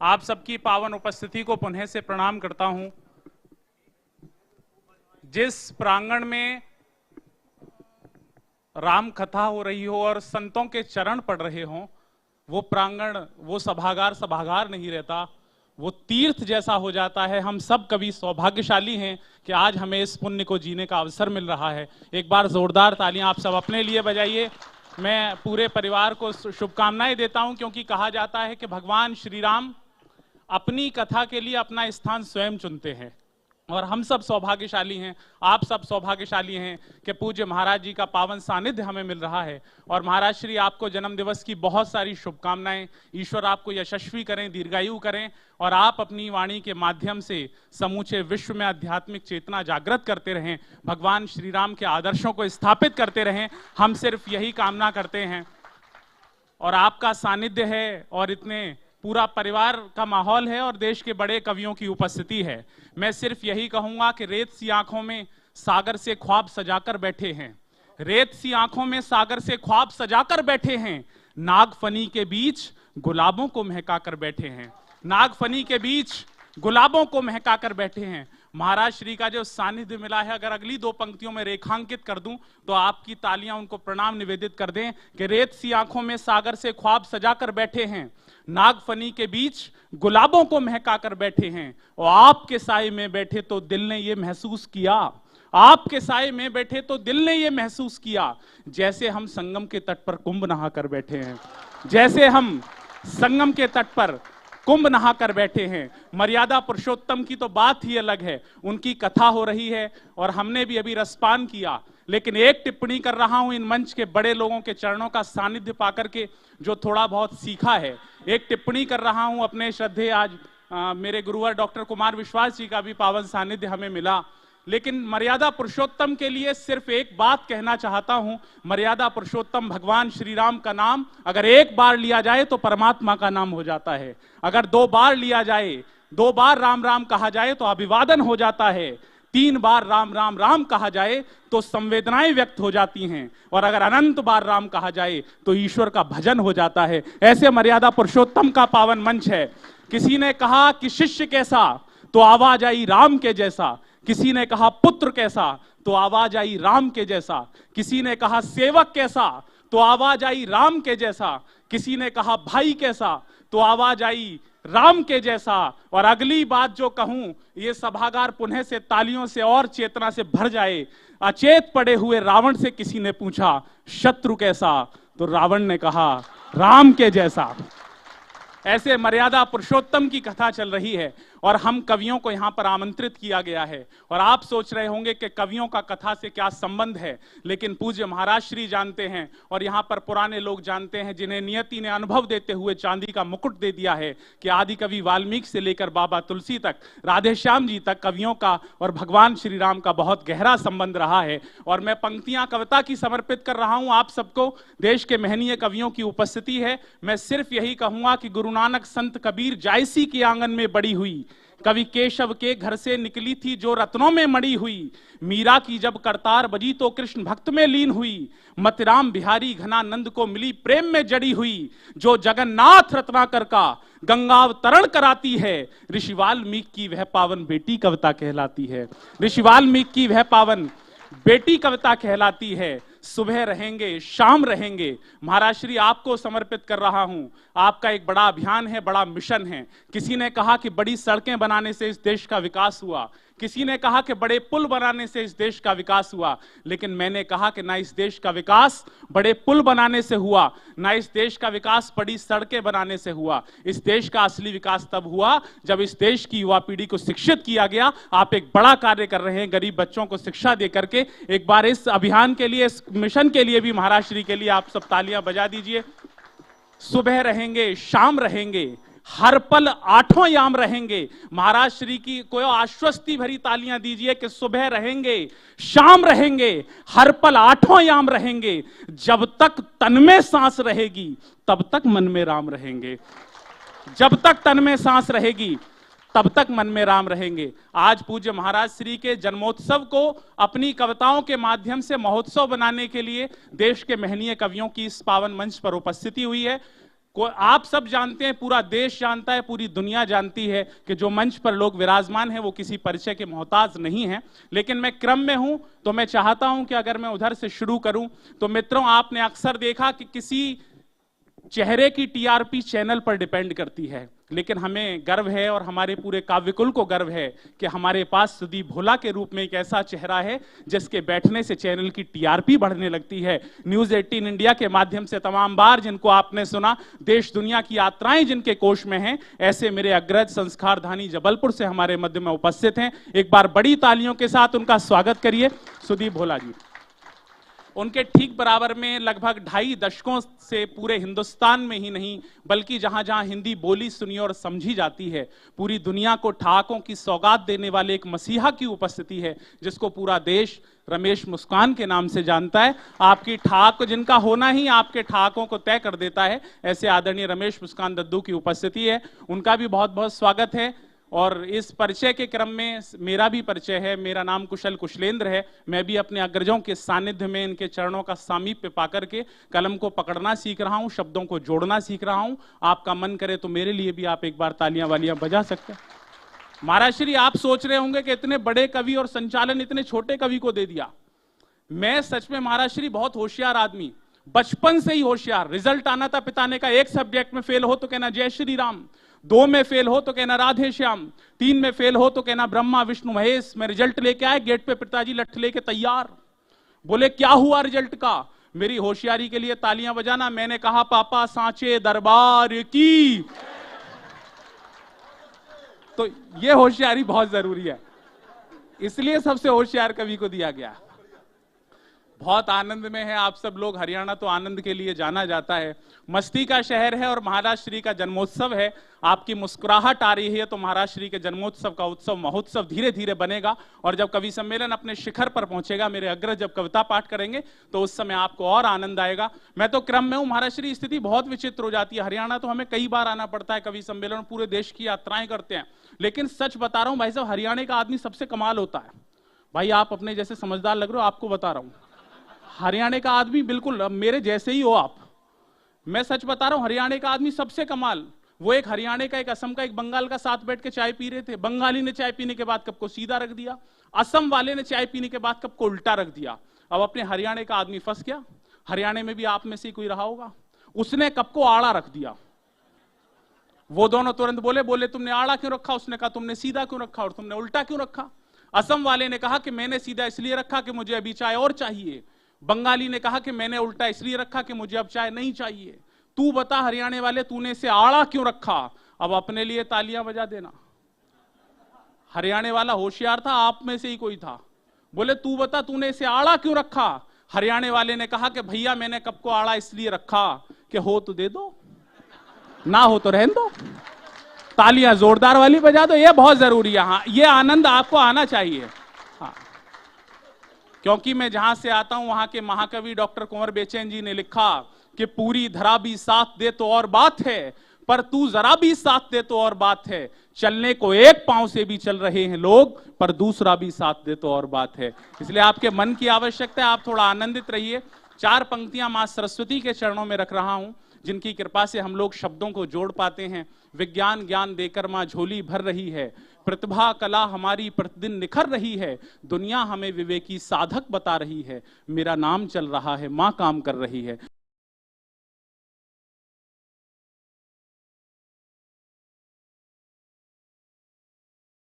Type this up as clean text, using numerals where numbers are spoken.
आप सबकी पावन उपस्थिति को पुनः से प्रणाम करता हूं। जिस प्रांगण में राम कथा हो रही हो और संतों के चरण पड़ रहे हों, वो प्रांगण, वो सभागार नहीं रहता, वो तीर्थ जैसा हो जाता है। हम सब कभी सौभाग्यशाली हैं कि आज हमें इस पुण्य को जीने का अवसर मिल रहा है। एक बार जोरदार तालियां आप सब अपने लिए बजाइए। मैं पूरे परिवार को शुभकामनाएं देता हूं, क्योंकि कहा जाता है कि भगवान श्री राम अपनी कथा के लिए अपना स्थान स्वयं चुनते हैं और हम सब सौभाग्यशाली हैं, आप सब सौभाग्यशाली हैं कि पूज्य महाराज जी का पावन सानिध्य हमें मिल रहा है। और महाराज श्री आपको जन्म दिवस की बहुत सारी शुभकामनाएं। ईश्वर आपको यशस्वी करें, दीर्घायु करें और आप अपनी वाणी के माध्यम से समूचे विश्व में आध्यात्मिक चेतना जागृत करते रहें, भगवान श्री राम के आदर्शों को स्थापित करते रहें। हम सिर्फ यही कामना करते हैं। और आपका सानिध्य है और इतने पूरा परिवार का माहौल है और देश के बड़े कवियों की उपस्थिति है। मैं सिर्फ यही कहूंगा कि रेत सी आंखों में सागर से ख्वाब सजाकर बैठे हैं, रेत सी आंखों में सागर से ख्वाब सजाकर बैठे हैं, नागफनी के बीच गुलाबों को महकाकर बैठे हैं, नागफनी के बीच गुलाबों को महकाकर बैठे हैं। महाराज श्री का जो सानिध्य मिला है, अगर अगली दो पंक्तियों में रेखांकित कर दूं तो आपकी तालियां उनको प्रणाम निवेदित कर दें कि रेत सी आंखों में सागर से ख्वाब सजाकर बैठे हैं, नागफनी के बीच गुलाबों को महकाकर बैठे हैं, और आपके साए में बैठे तो दिल ने ये महसूस किया, आपके साए में बैठे तो दिल ने ये महसूस किया, जैसे हम संगम के तट पर कुंभ नहाकर बैठे हैं, जैसे हम संगम के तट पर कुंभ नहाकर बैठे हैं। मर्यादा पुरुषोत्तम की तो बात ही अलग है, उनकी कथा हो रही है और हमने भी अभी रसपान किया। लेकिन एक टिप्पणी कर रहा हूं इन मंच के बड़े लोगों के चरणों का सानिध्य पाकर के, जो थोड़ा बहुत सीखा है। एक टिप्पणी कर रहा हूं अपने श्रद्धेय आज मेरे गुरुवर डॉक्टर कुमार विश्वास जी का भी पावन सानिध्य हमें मिला। लेकिन मर्यादा पुरुषोत्तम के लिए सिर्फ एक बात कहना चाहता हूं। मर्यादा पुरुषोत्तम भगवान श्री राम का नाम अगर एक बार लिया जाए तो परमात्मा का नाम हो जाता है, अगर दो बार लिया जाए, दो बार राम राम कहा जाए तो अभिवादन हो जाता है, तीन बार राम राम राम कहा जाए तो संवेदनाएं व्यक्त हो जाती हैं, और अगर अनंत बार राम कहा जाए तो ईश्वर का भजन हो जाता है। ऐसे मर्यादा पुरुषोत्तम का पावन मंच है। किसी ने कहा कि शिष्य कैसा, तो आवाज आई राम के जैसा। किसी ने कहा पुत्र कैसा, तो आवाज आई राम के जैसा। किसी ने कहा सेवक कैसा, तो आवाज आई राम के जैसा। किसी ने कहा भाई कैसा, तो आवाज आई राम के जैसा। और अगली बात जो कहूं, ये सभागार पुनः से तालियों से और चेतना से भर जाए। अचेत पड़े हुए रावण से किसी ने पूछा शत्रु कैसा, तो रावण ने कहा राम के जैसा। ऐसे मर्यादा पुरुषोत्तम की कथा चल रही है और हम कवियों को यहां पर आमंत्रित किया गया है। और आप सोच रहे होंगे कि कवियों का कथा से क्या संबंध है, लेकिन पूज्य महाराज श्री जानते हैं और यहां पर पुराने लोग जानते हैं, जिन्हें नियति ने अनुभव देते हुए चांदी का मुकुट दे दिया है, कि आदि कवि वाल्मीकि से लेकर बाबा तुलसी तक, राधेश्याम जी तक कवियों का और भगवान श्री राम का बहुत गहरा संबंध रहा है। और मैं पंक्तियां कविता की समर्पित कर रहा हूं आप सबको। देश के महनीय कवियों की उपस्थिति है। मैं सिर्फ यही कहूंगा कि गुरु नानक संत कबीर जायसी के आंगन में बड़ी हुई, कवि केशव के घर से निकली थी जो रत्नों में मड़ी हुई। मीरा की जब करतार बजी तो कृष्ण भक्त में लीन हुई। मतिराम बिहारी घनानंद को मिली प्रेम में जड़ी हुई। जो जगन्नाथ रत्नाकर का गंगावतरण कराती है, ऋषि वाल्मीकि की वह पावन बेटी कविता कहलाती है। ऋषि वाल्मीकि की वह पावन बेटी कविता कहलाती है। सुबह रहेंगे शाम रहेंगे, महाराज श्री आपको समर्पित कर रहा हूं। आपका एक बड़ा अभियान है, बड़ा मिशन है। किसी ने कहा कि बड़ी सड़कें बनाने से इस देश का विकास हुआ, किसी ने कहा कि बड़े पुल बनाने से इस देश का विकास हुआ, लेकिन मैंने कहा कि ना इस देश का विकास बड़े पुल बनाने से हुआ, ना इस देश का विकास बड़ी सड़कें बनाने से हुआ। इस देश का असली विकास तब हुआ जब इस देश की युवा पीढ़ी को शिक्षित किया गया। आप एक बड़ा कार्य कर रहे हैं गरीब बच्चों को शिक्षा दे करके। एक बार इस अभियान के लिए, इस मिशन के लिए भी महाराज श्री के लिए आप सब तालियां बजा दीजिए। सुबह रहेंगे शाम रहेंगे, हर पल आठों याम रहेंगे। महाराज श्री की कोई आश्वस्ति भरी तालियां दीजिए कि सुबह रहेंगे शाम रहेंगे, हर पल आठों याम रहेंगे। जब तक तन में सांस रहेगी तब तक मन में राम रहेंगे। जब तक तन में सांस रहेगी तब तक मन में राम रहेंगे। आज पूज्य महाराज श्री के जन्मोत्सव को अपनी कविताओं के माध्यम से महोत्सव बनाने के लिए देश के महनीय कवियों की इस पावन मंच पर उपस्थिति हुई है। आप सब जानते हैं, पूरा देश जानता है, पूरी दुनिया जानती है कि जो मंच पर लोग विराजमान हैं वो किसी परिचय के मोहताज नहीं हैं। लेकिन मैं क्रम में हूं तो मैं चाहता हूं कि अगर मैं उधर से शुरू करूं तो मित्रों, आपने अक्सर देखा कि किसी चेहरे की टीआरपी चैनल पर डिपेंड करती है, लेकिन हमें गर्व है और हमारे पूरे काव्यकुल को गर्व है कि हमारे पास सुदीप भोला के रूप में एक ऐसा चेहरा है जिसके बैठने से चैनल की टीआरपी बढ़ने लगती है। न्यूज 18 इंडिया के माध्यम से तमाम बार जिनको आपने सुना, देश दुनिया की यात्राएं जिनके कोश में हैं, ऐसे मेरे अग्रज संस्कारधानी जबलपुर से हमारे मध्य में उपस्थित हैं। एक बार बड़ी तालियों के साथ उनका स्वागत करिए। सुदीप भोला जी, उनके ठीक बराबर में लगभग 2.5 दशकों से पूरे हिंदुस्तान में ही नहीं बल्कि जहां जहां हिंदी बोली सुनी और समझी जाती है, पूरी दुनिया को ठहाकों की सौगात देने वाले एक मसीहा की उपस्थिति है जिसको पूरा देश रमेश मुस्कान के नाम से जानता है। आपकी ठहाक जिनका होना ही आपके ठहाकों को तय कर देता है, ऐसे आदरणीय रमेश मुस्कान दद्दू की उपस्थिति है, उनका भी बहुत बहुत स्वागत है। और इस परिचय के क्रम में मेरा भी परिचय है। मेरा नाम कुशल कुशलेंद्र है। मैं भी अपने अग्रजों के सानिध्य में इनके चरणों का सामीप्य पाकर के कलम को पकड़ना सीख रहा हूं, शब्दों को जोड़ना सीख रहा हूं। आपका मन करे तो मेरे लिए भी आप एक बार तालियां वालियां बजा सकते हैं। महाराज श्री, आप सोच रहे होंगे कि इतने बड़े कवि और संचालन इतने छोटे कवि को दे दिया। मैं सच में महाराज श्री बहुत होशियार आदमी, बचपन से ही होशियार। रिजल्ट आना था पिता ने कहा, 1 सब्जेक्ट में फेल हो तो कहना जय श्री राम, 2 में फेल हो तो कहना राधे श्याम, 3 में फेल हो तो कहना ब्रह्मा विष्णु महेश। मैं रिजल्ट लेके आए, गेट पे पिताजी लठ लेके तैयार। बोले क्या हुआ रिजल्ट का? मेरी होशियारी के लिए तालियां बजाना। मैंने कहा पापा सांचे दरबार की। तो ये होशियारी बहुत जरूरी है, इसलिए सबसे होशियार कवि को दिया गया। बहुत आनंद में है आप सब लोग। हरियाणा तो आनंद के लिए जाना जाता है, मस्ती का शहर है और महाराज श्री का जन्मोत्सव है। आपकी मुस्कुराहट आ रही है तो महाराज श्री के जन्मोत्सव का उत्सव महोत्सव धीरे धीरे बनेगा। और जब कवि सम्मेलन अपने शिखर पर पहुंचेगा, मेरे अग्रज जब कविता पाठ करेंगे तो उस समय आपको और आनंद आएगा। मैं तो क्रम में हूं महाराज श्री, स्थिति बहुत विचित्र हो जाती है। हरियाणा तो हमें कई बार आना पड़ता है कवि सम्मेलन, पूरे देश की यात्राएं करते हैं। लेकिन सच बता रहा हूं भाई साहब, हरियाणा का आदमी सबसे कमाल होता है। भाई आप अपने जैसे समझदार लग रहे हो, आपको बता रहा हूं, हरियाणा का आदमी बिल्कुल मेरे जैसे ही हो आप। मैं सच बता रहा हूं, हरियाणा का आदमी सबसे कमाल। वो एक हरियाणा का, एक असम का, एक बंगाल का साथ बैठ के चाय पी रहे थे। बंगाली ने चाय पीने के बाद कप को सीधा रख दिया, असम वाले ने चाय पीने के बाद कप को उल्टा रख दिया। अब अपने हरियाणा का आदमी फंस गया। हरियाणा में भी आप में से कोई रहा होगा, उसने कप को आड़ा रख दिया। वो दोनों तुरंत बोले तुमने आड़ा क्यों रखा? उसने कहा तुमने सीधा क्यों रखा और तुमने उल्टा क्यों रखा? असम वाले ने कहा कि मैंने सीधा इसलिए रखा कि मुझे अभी चाय और चाहिए। बंगाली ने कहा कि मैंने उल्टा इसलिए रखा कि मुझे अब चाय नहीं चाहिए। तू बता हरियाणा वाले, तूने इसे आड़ा क्यों रखा? अब अपने लिए तालियां बजा देना। हरियाणा वाला होशियार था, आप में से ही कोई था। बोले तू बता तूने इसे आड़ा क्यों रखा? हरियाणा वाले ने कहा कि भैया मैंने कप को आड़ा इसलिए रखा कि हो तो दे दो, ना हो तो रहने दो। तालियां जोरदार वाली बजा दो, ये बहुत जरूरी है। हाँ, ये आनंद आपको आना चाहिए। हाँ, क्योंकि मैं जहां से आता हूं वहां के महाकवि डॉक्टर कुंवर बेचैन जी ने लिखा कि पूरी धरा भी साथ दे तो और बात है, पर तू जरा भी साथ दे तो और बात है। चलने को एक पांव से भी चल रहे हैं लोग, पर दूसरा भी साथ दे तो और बात है। इसलिए आपके मन की आवश्यकता है, आप थोड़ा आनंदित रहिए। 4 पंक्तियां मां सरस्वती के चरणों में रख रहा हूं, जिनकी कृपा से हम लोग शब्दों को जोड़ पाते हैं। विज्ञान ज्ञान देकर मां झोली भर रही है, प्रतिभा कला हमारी प्रतिदिन निखर रही है। दुनिया हमें विवेकी साधक बता रही है, मेरा नाम चल रहा है, मां काम कर रही है।